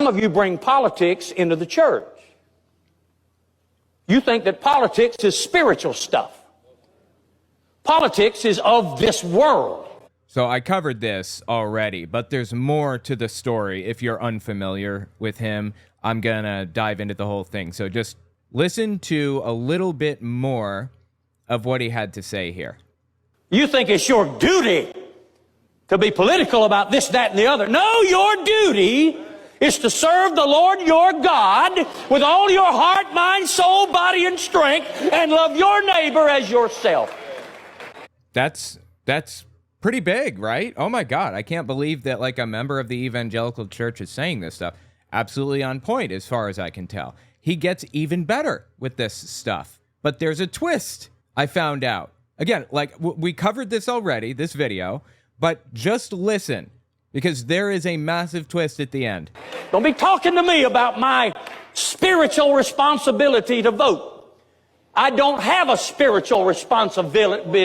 of you bring politics into the church. You think that politics is spiritual stuff. Politics is of this world. So I covered this already, but there's more to the story. If you're unfamiliar with him, I'm going to dive into the whole thing. So just listen to a little bit more of what he had to say here. You think it's your duty to be political about this, that, and the other. No, your duty is to serve the Lord your God with all your heart, mind, soul, body, and strength, and love your neighbor as yourself. That's pretty big, right? Oh my God, I can't believe that like a member of the evangelical church is saying this stuff. Absolutely on point as far as I can tell. He gets even better with this stuff. But there's a twist I found out. Again, like we covered this already, this video, but just listen because there is a massive twist at the end. Don't be talking to me about my spiritual responsibility to vote. I don't have a spiritual responsibility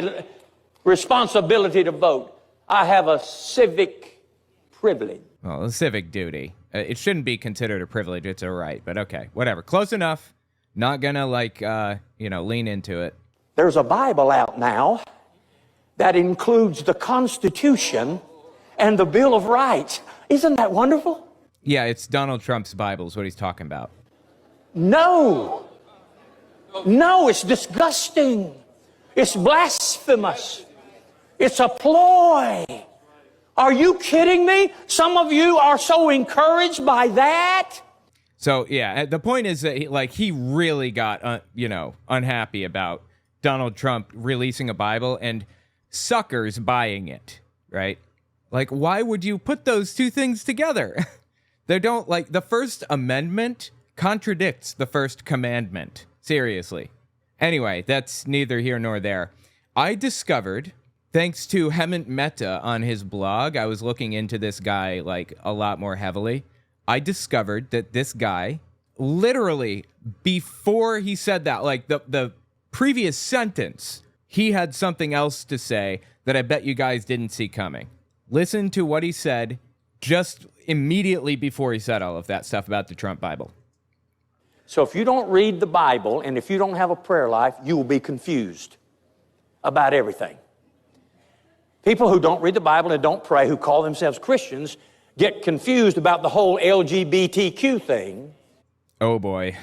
to vote. I have a civic privilege. Well, a civic duty. It shouldn't be considered a privilege. It's a right. But okay, whatever. Close enough. Not gonna lean into it. There's a Bible out now that includes the Constitution and the Bill of Rights. Isn't that wonderful? Yeah, it's Donald Trump's Bible is what he's talking about. No, it's disgusting. It's blasphemous. It's a ploy. Are you kidding me? Some of you are so encouraged by that. So, yeah, the point is that he really got, unhappy about Donald Trump releasing a Bible and suckers buying it, right? Like, why would you put those two things together? They don't, the First Amendment contradicts the First Commandment. Seriously. Anyway, that's neither here nor there. I discovered, thanks to Hemant Mehta on his blog, I was looking into this guy, a lot more heavily. I discovered that this guy, literally, before he said that, the previous sentence, he had something else to say that I bet you guys didn't see coming. Listen to what he said just immediately before he said all of that stuff about the Trump Bible. So if you don't read the Bible and if you don't have a prayer life, you will be confused about everything. People who don't read the Bible and don't pray, who call themselves Christians, get confused about the whole LGBTQ thing. Oh boy.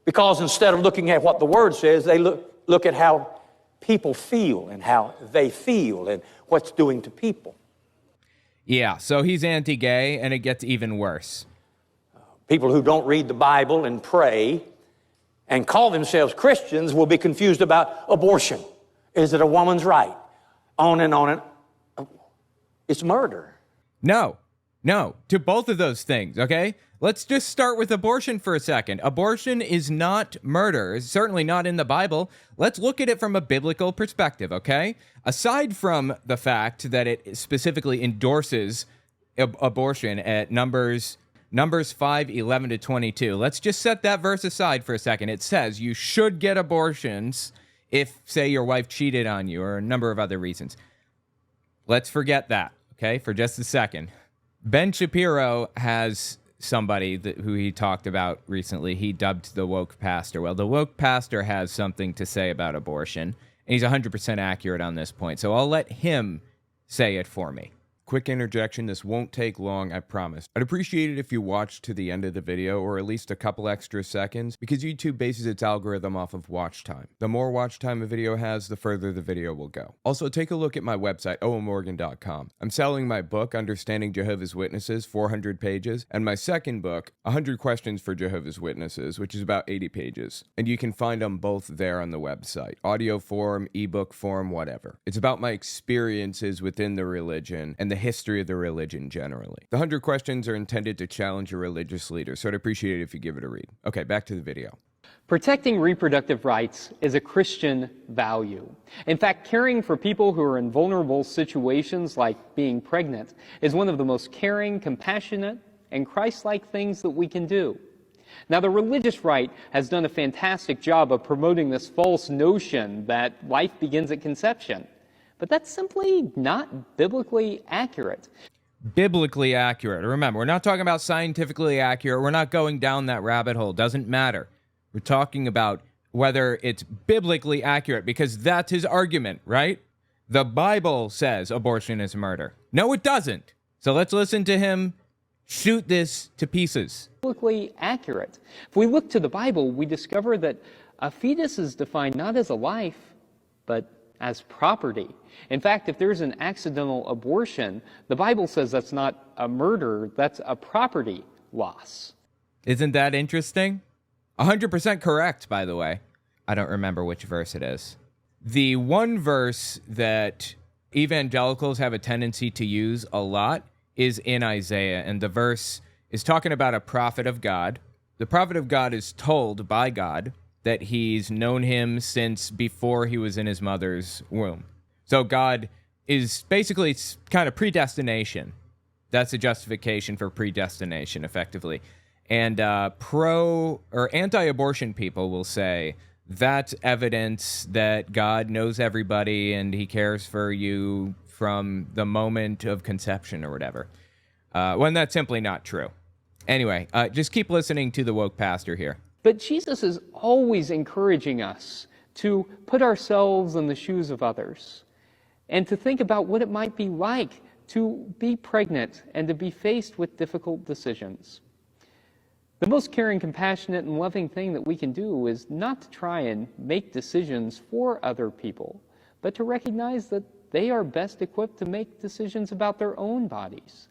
Because instead of looking at what the Word says, they look at how people feel and how they feel and what's doing to people. Yeah, so he's anti-gay and it gets even worse. People who don't read the Bible and pray and call themselves Christians will be confused about abortion. Is it a woman's right? On and on and it's murder. No, to both of those things, okay? Let's just start with abortion for a second. Abortion is not murder. It's certainly not in the Bible. Let's look at it from a biblical perspective, okay? Aside from the fact that it specifically endorses abortion at Numbers 5:11-22. Let's just set that verse aside for a second. It says you should get abortions if, say, your wife cheated on you or a number of other reasons. Let's forget that, okay, for just a second. Ben Shapiro has somebody who he talked about recently. He dubbed the woke pastor. Well, the woke pastor has something to say about abortion, and he's 100% accurate on this point. So I'll let him say it for me. Quick interjection, this won't take long, I promise. I'd appreciate it if you watched to the end of the video, or at least a couple extra seconds, because YouTube bases its algorithm off of watch time. The more watch time a video has, the further the video will go. Also, take a look at my website, owenmorgan.com. I'm selling my book, Understanding Jehovah's Witnesses, 400 pages, and my second book, 100 Questions for Jehovah's Witnesses, which is about 80 pages. And you can find them both there on the website. Audio form, ebook form, whatever. It's about my experiences within the religion and the history of the religion generally. The 100 questions are intended to challenge a religious leader, so I'd appreciate it if you give it a read. Okay, back to the video. Protecting reproductive rights is a Christian value. In fact, caring for people who are in vulnerable situations like being pregnant is one of the most caring, compassionate, and Christ-like things that we can do. Now, the religious right has done a fantastic job of promoting this false notion that life begins at conception. But that's simply not biblically accurate. biblically accurate. Remember, we're not talking about scientifically accurate. We're not going down that rabbit hole. Doesn't matter. We're talking about whether it's biblically accurate, because that's his argument, right? The Bible says abortion is murder. No, it doesn't. So let's listen to him shoot this to pieces. Biblically accurate. If we look to the Bible, we discover that a fetus is defined not as a life, but as property. In fact, if there's an accidental abortion, the Bible says that's not a murder, that's a property loss. Isn't that interesting? 100% correct, by the way. I don't remember which verse it is. The one verse that evangelicals have a tendency to use a lot is in Isaiah, and the verse is talking about a prophet of God. The prophet of God is told by God that he's known him since before he was in his mother's womb. So God is basically, it's kind of predestination. That's a justification for predestination, effectively. And pro or anti-abortion people will say that's evidence that God knows everybody and he cares for you from the moment of conception or whatever. When that's simply not true. Anyway, just keep listening to the woke pastor here. But Jesus is always encouraging us to put ourselves in the shoes of others and to think about what it might be like to be pregnant and to be faced with difficult decisions. The most caring, compassionate, and loving thing that we can do is not to try and make decisions for other people, but to recognize that they are best equipped to make decisions about their own bodies.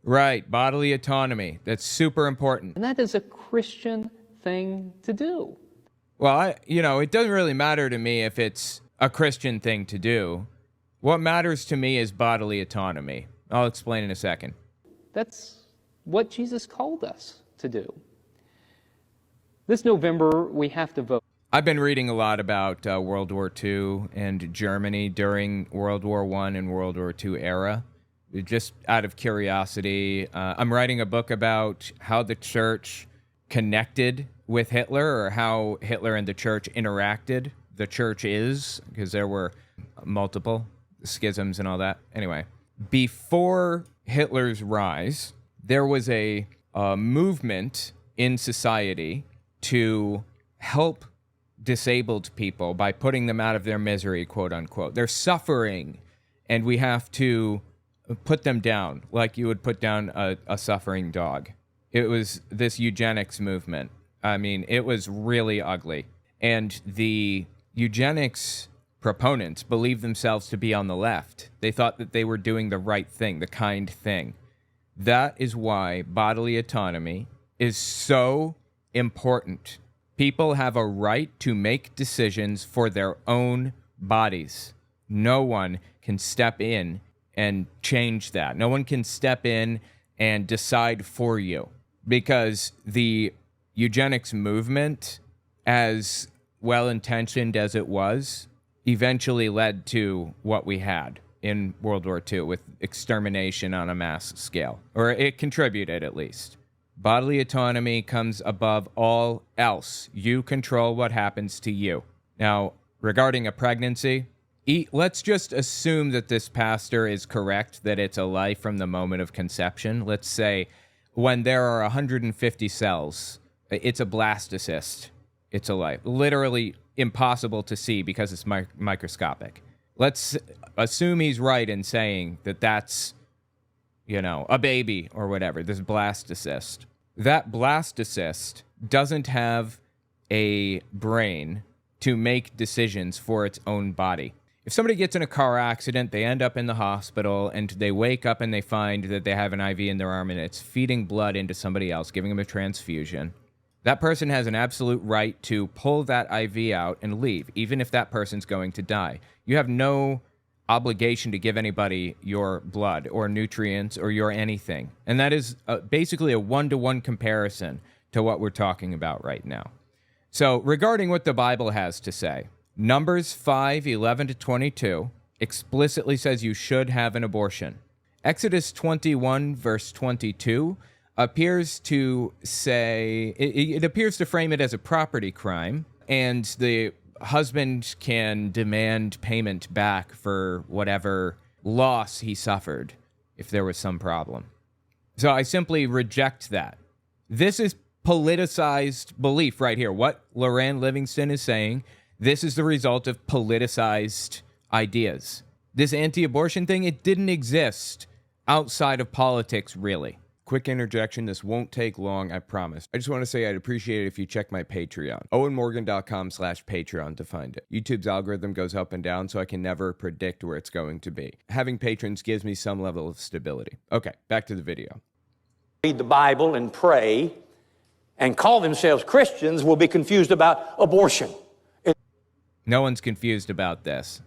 Right, bodily autonomy. That's super important. And that is a Christian thing to do. Well, it doesn't really matter to me if it's a Christian thing to do. What matters to me is bodily autonomy. I'll explain in a second. That's what Jesus called us to do. This November, we have to vote. I've been reading a lot about World War II and Germany during World War I and World War II era. Just out of curiosity, I'm writing a book about how the church connected with Hitler, or how Hitler and the church interacted. The church because there were multiple schisms and all that. Anyway, before Hitler's rise, there was a movement in society to help disabled people by putting them out of their misery, quote unquote. They're suffering, and we have to put them down like you would put down a suffering dog. It was this eugenics movement. I mean, it was really ugly. And the eugenics proponents believed themselves to be on the left. They thought that they were doing the right thing, the kind thing. That is why bodily autonomy is so important. People have a right to make decisions for their own bodies. No one can step in and change that. No one can step in and decide for you, because the eugenics movement, as well-intentioned as it was, eventually led to what we had in World War II with extermination on a mass scale, or it contributed at least. Bodily autonomy comes above all else. You control what happens to you. Now, regarding a pregnancy, let's just assume that this pastor is correct, that it's a life from the moment of conception. Let's say when there are 150 cells, it's a blastocyst. It's a life. Literally impossible to see because it's microscopic. Let's assume he's right in saying that that's, a baby or whatever, this blastocyst. That blastocyst doesn't have a brain to make decisions for its own body. If somebody gets in a car accident, they end up in the hospital, and they wake up and they find that they have an IV in their arm and it's feeding blood into somebody else, giving them a transfusion. That person has an absolute right to pull that IV out and leave, even if that person's going to die. You have no obligation to give anybody your blood or nutrients or your anything. And that is basically a one-to-one comparison to what we're talking about right now. So regarding what the Bible has to say, Numbers 5:11-22 explicitly says you should have an abortion. Exodus 21, verse 22 appears to say, it appears to frame it as a property crime, and the husband can demand payment back for whatever loss he suffered if there was some problem. So I simply reject that. This is politicized belief right here. What Loran Livingston is saying, this is the result of politicized ideas. This anti-abortion thing, it didn't exist outside of politics, really. Quick interjection, this won't take long, I promise. I just want to say I'd appreciate it if you check my Patreon. owenmorgan.com/Patreon to find it. YouTube's algorithm goes up and down, so I can never predict where it's going to be. Having patrons gives me some level of stability. Okay, back to the video. Read the Bible and pray and call themselves Christians will be confused about abortion. No one's confused about this.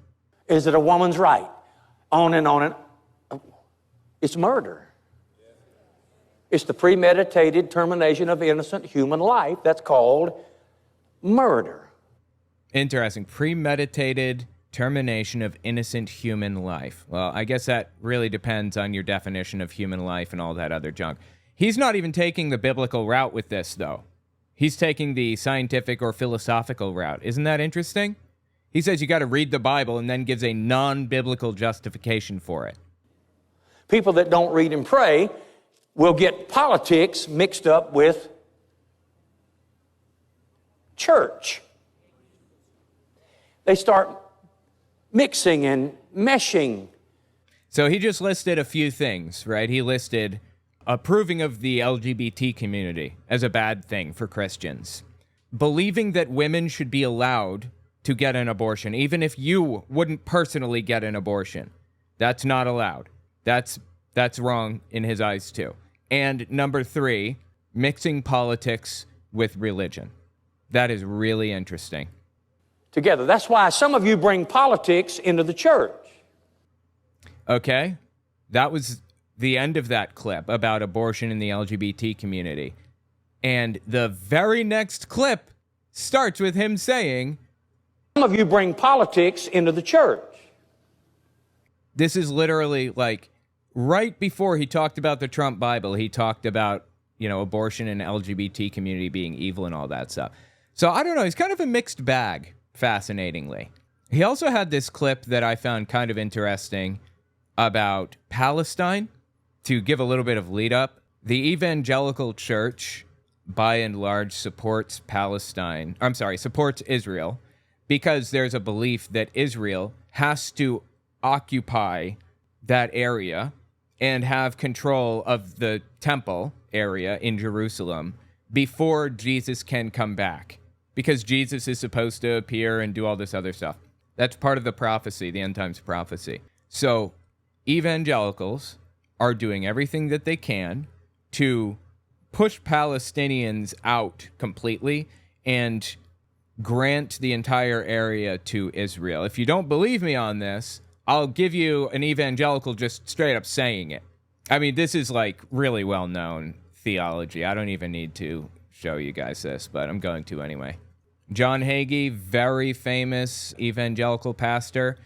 Is it a woman's right? On and on and it's murder. It's the premeditated termination of innocent human life. That's called murder. Interesting. Premeditated termination of innocent human life. Well, I guess that really depends on your definition of human life and all that other junk. He's not even taking the biblical route with this, though. He's taking the scientific or philosophical route. Isn't that interesting? He says you got to read the Bible and then gives a non-biblical justification for it. People that don't read and pray will get politics mixed up with church. They start mixing and meshing. So he just listed a few things, right? He listed approving of the LGBT community as a bad thing for Christians. Believing that women should be allowed to get an abortion, even if you wouldn't personally get an abortion. That's not allowed. That's wrong in his eyes too. And number 3, mixing politics with religion. That is really interesting. Together. That's why some of you bring politics into the church. Okay. That was the end of that clip about abortion in the LGBT community. And the very next clip starts with him saying, some of you bring politics into the church. This is literally like right before he talked about the Trump Bible, he talked about, abortion and LGBT community being evil and all that stuff. So I don't know. He's kind of a mixed bag, fascinatingly. He also had this clip that I found kind of interesting about Palestine. To give a little bit of lead up, the evangelical church, by and large, supports Israel, because there's a belief that Israel has to occupy that area and have control of the temple area in Jerusalem before Jesus can come back, because Jesus is supposed to appear and do all this other stuff. That's part of the prophecy, the end times prophecy. So evangelicals are doing everything that they can to push Palestinians out completely and grant the entire area to Israel. If you don't believe me on this, I'll give you an evangelical just straight up saying it. I mean, this is like really well-known theology. I don't even need to show you guys this, but I'm going to anyway. John Hagee, very famous evangelical pastor.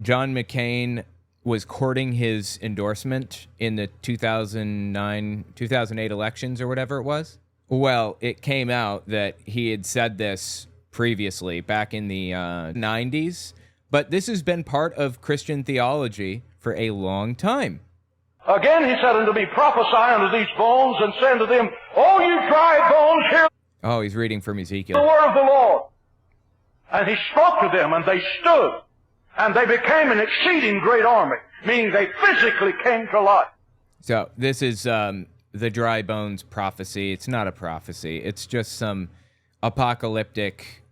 John McCain was courting his endorsement in the 2008 elections or whatever it was. Well, it came out that he had said this previously back in the 90s, but this has been part of Christian theology for a long time. Again he said unto me, prophesy unto these bones, and say unto them, O you dry bones, hear Oh, he's reading from the Ezekiel. word of the Lord. And he spoke to them, and they stood, and they became an exceeding great army, meaning they physically came to life. So this is the dry bones prophecy. It's not a prophecy. It's just some apocalyptic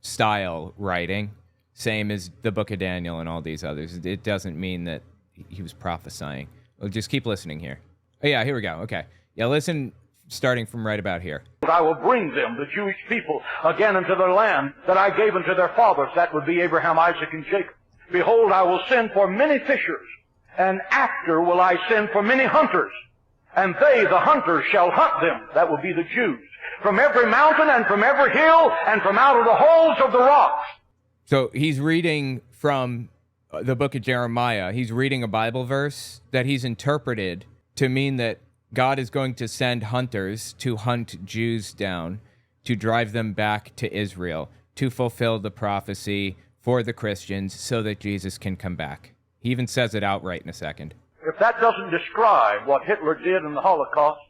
style writing, same as the Book of Daniel and all these others. It doesn't mean that he was prophesying. Well, just keep listening here. Oh, yeah, here we go. Okay. Yeah, listen, starting from right about here. I will bring them, the Jewish people, again into their land that I gave unto their fathers. That would be Abraham, Isaac, and Jacob. Behold, I will send for many fishers, and after will I send for many hunters. And they, the hunters, shall hunt them. That will be the Jews. From every mountain and from every hill and from out of the holes of the rocks. So he's reading from the book of Jeremiah. He's reading a Bible verse that he's interpreted to mean that God is going to send hunters to hunt Jews down, to drive them back to Israel, to fulfill the prophecy for the Christians so that Jesus can come back. He even says it outright in a second. If that doesn't describe what Hitler did in the Holocaust,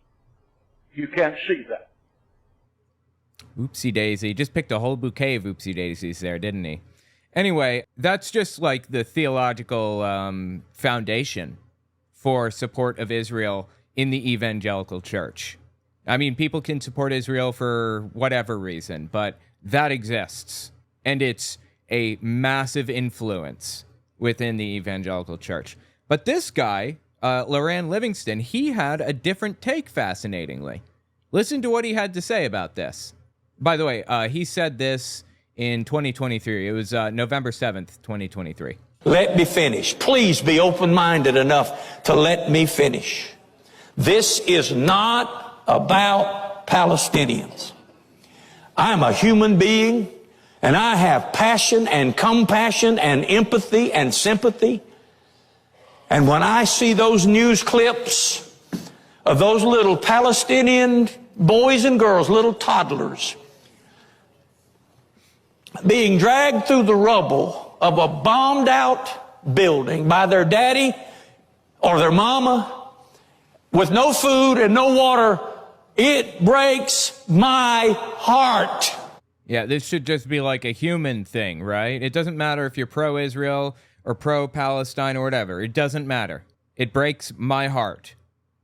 you can't see that. Oopsie daisy. Just picked a whole bouquet of oopsie daisies there, didn't he? Anyway, that's just like the theological foundation for support of Israel in the evangelical church. I mean, people can support Israel for whatever reason, but that exists. And it's a massive influence within the evangelical church. But this guy, Loran Livingston, he had a different take, fascinatingly. Listen to what he had to say about this. By the way, he said this in 2023. It was November 7th, 2023. Let me finish. Please be open-minded enough to let me finish. This is not about Palestinians. I'm a human being, and I have passion and compassion and empathy and sympathy. And when I see those news clips of those little Palestinian boys and girls, little toddlers, being dragged through the rubble of a bombed out building by their daddy or their mama with no food and no water, it breaks my heart. Yeah, this should just be like a human thing, right? It doesn't matter if you're pro-Israel or pro-Palestine or whatever. It doesn't matter. It breaks my heart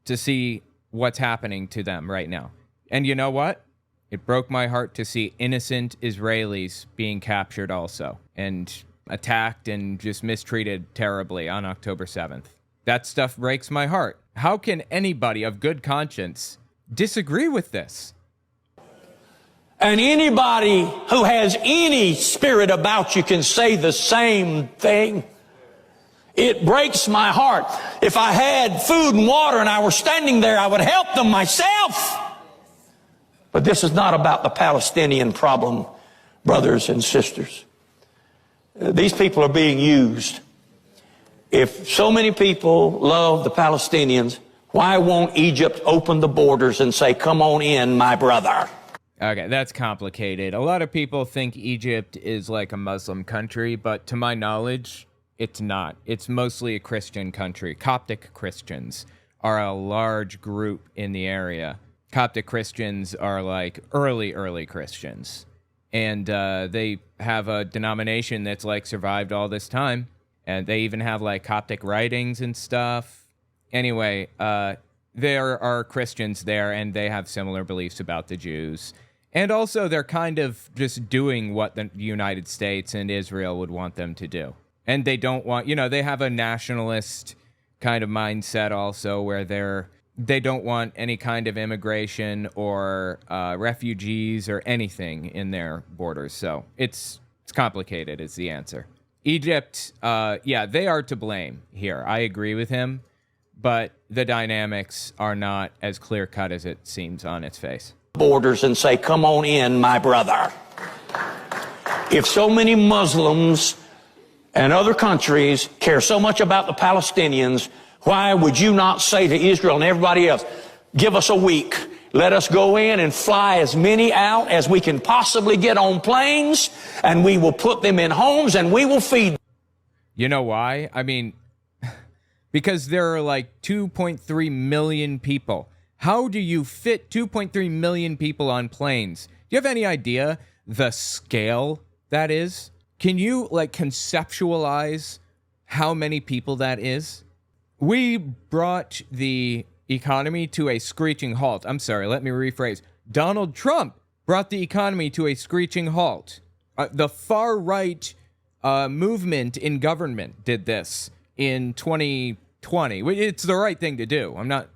to see what's happening to them right now. And you know what? It broke my heart to see innocent Israelis being captured also and attacked and just mistreated terribly on October 7th. That stuff breaks my heart. How can anybody of good conscience disagree with this? And anybody who has any spirit about you can say the same thing. It breaks my heart. If I had food and water and I were standing there, I would help them myself. But this is not about the Palestinian problem, brothers and sisters. These people are being used. If so many people love the Palestinians, why won't Egypt open the borders and say, come on in, my brother? Okay, that's complicated. A lot of people think Egypt is like a Muslim country, but to my knowledge, it's not. It's mostly a Christian country. Coptic Christians are a large group in the area. Coptic Christians are like early Christians. And they have a denomination that's like survived all this time. And they even have like Coptic writings and stuff. Anyway, there are Christians there, and they have similar beliefs about the Jews. And also, they're kind of just doing what the United States and Israel would want them to do. And they don't want, they have a nationalist kind of mindset also, where they don't want any kind of immigration or refugees or anything in their borders. So it's complicated is the answer. Egypt, they are to blame here. I agree with him, but the dynamics are not as clear-cut as it seems on its face. Borders and say, come on in, my brother. If so many Muslims and other countries care so much about the Palestinians, why would you not say to Israel and everybody else, give us a week. Let us go in and fly as many out as we can possibly get on planes, and we will put them in homes and we will feed them. You know why? I mean, because there are like 2.3 million people. How do you fit 2.3 million people on planes? Do you have any idea the scale that is? Can you like conceptualize how many people that is? We brought the economy to a screeching halt. I'm sorry, let me rephrase. Donald Trump brought the economy to a screeching halt. The far-right movement in government did this in 2020. It's the right thing to do. I'm not,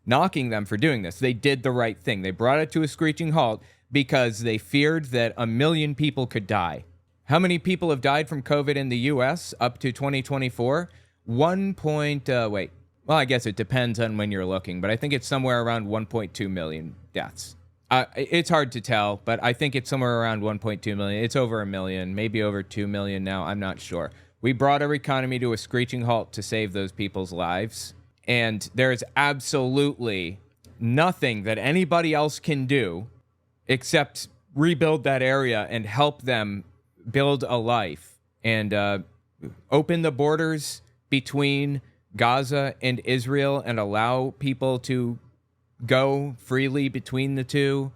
knocking them for doing this. They did the right thing. They brought it to a screeching halt because they feared that 1 million people could die. How many people have died from COVID in the U.S. up to 2024? I guess it depends on when you're looking, but I think it's somewhere around 1.2 million deaths. It's hard to tell, but I think it's somewhere around 1.2 million. It's over 1 million, maybe over 2 million now. I'm not sure. We brought our economy to a screeching halt to save those people's lives, and there is absolutely nothing that anybody else can do except rebuild that area and help them build a life and open the borders between Gaza and Israel and allow people to go freely between the two,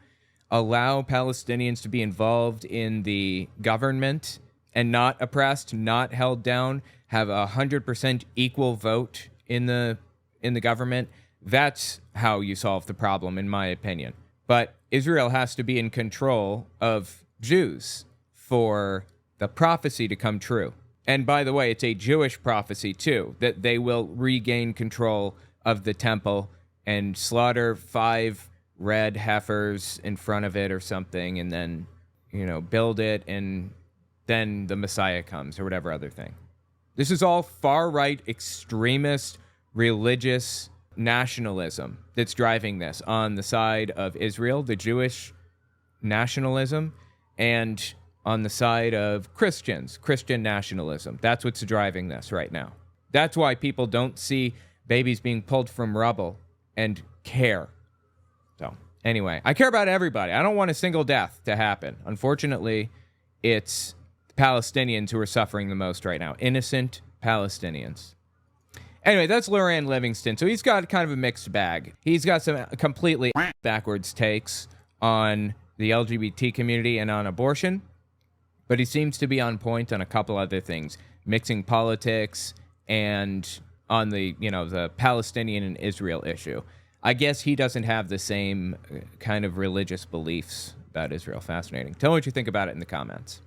allow Palestinians to be involved in the government and not oppressed, not held down, have 100% equal vote in the government. That's how you solve the problem, in my opinion. But Israel has to be in control of Jews for the prophecy to come true. And by the way, it's a Jewish prophecy too, that they will regain control of the temple and slaughter 5 red heifers in front of it or something, and then, build it, and then the Messiah comes or whatever other thing. This is all far-right, extremist, religious nationalism that's driving this on the side of Israel, the Jewish nationalism, and on the side of Christians, Christian nationalism. That's what's driving this right now. That's why people don't see babies being pulled from rubble and care. So, anyway, I care about everybody. I don't want a single death to happen. Unfortunately, it's Palestinians who are suffering the most right now. Innocent Palestinians. Anyway, that's Loran Livingston. So he's got kind of a mixed bag. He's got some completely backwards takes on the LGBT community and on abortion, but he seems to be on point on a couple other things, mixing politics and on the Palestinian and Israel issue. I guess he doesn't have the same kind of religious beliefs about Israel. Fascinating. Tell me what you think about it in the comments.